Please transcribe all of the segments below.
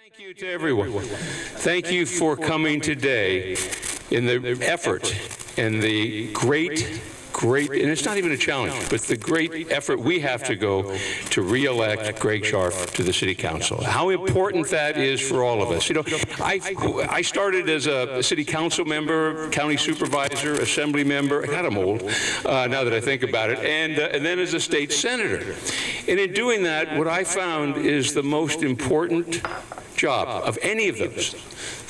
Thank you to everyone. Thank you for coming today in the effort and the great, and it's not even a challenge, but the great effort we have to go to re-elect Greg Scharf to the City Council. How important that is for all of us. You know, I started as a City Council member, County Supervisor, Assembly member. God, I'm old now that I think about it, and then as a State Senator. And in doing that, what I found is the most important job of any of those,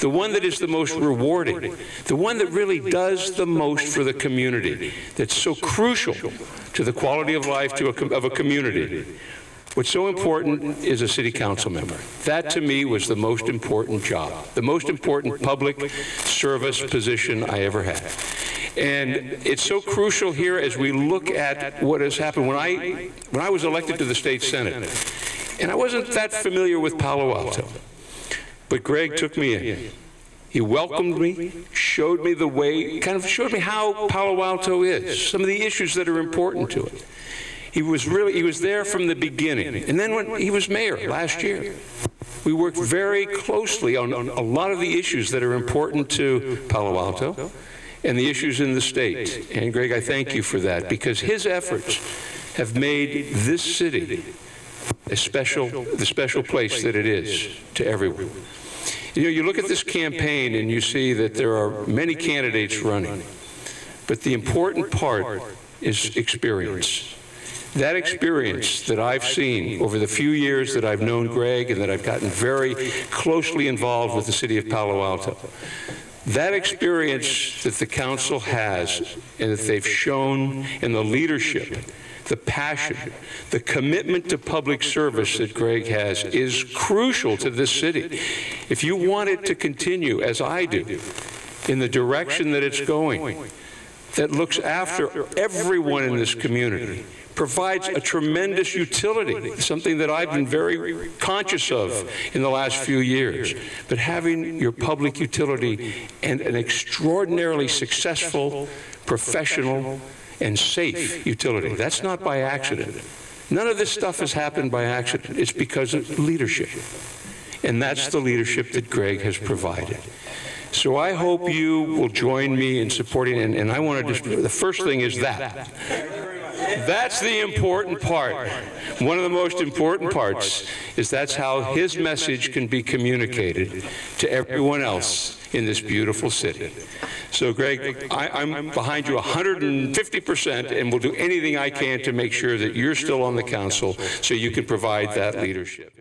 the one that is the most rewarding, the one that really does the most for the community, that's so crucial to the quality of life of a community. What's so important is a City Council member. That, to me, was the most important job, the most important public service position I ever had. And it's so crucial here as we look at what has happened. When I was elected to the State Senate, and I wasn't that familiar with Palo Alto, but Greg took me in. He welcomed me, showed me the way, kind of showed me how Palo Alto is, some of the issues that are important to it. He was there from the beginning. And then when he was mayor last year, we worked very closely on a lot of the issues that are important to Palo Alto and the issues in the state. And Greg, I thank you for that, because his efforts have made this city the special place that it is to everyone. You know, you look at this campaign and you see that there are many candidates running, but the important part is experience. That experience that I've seen over the few years that I've known Greg and that I've gotten very closely involved with the city of Palo Alto, that experience that the council has and that they've shown in the leadership, the passion, the commitment to public service that Greg has is crucial to this city. If you want it to continue, as I do, in the direction that it's going, that looks after everyone in this community, provides a tremendous utility, something that I've been very conscious of in the last few years. But having your public utility and an extraordinarily successful, professional, and safe utility, that's not by accident. None of this stuff has happened by accident. It's because of leadership. And that's the leadership that Greg has provided. So I hope you will join me in supporting, and I want to just, the first thing is that. That's the important part. One of the most important parts is that's how his message can be communicated to everyone else in this beautiful city. So, Greg, I'm behind you 150% and will do anything I can to make sure that you're still on the council so you can provide that leadership.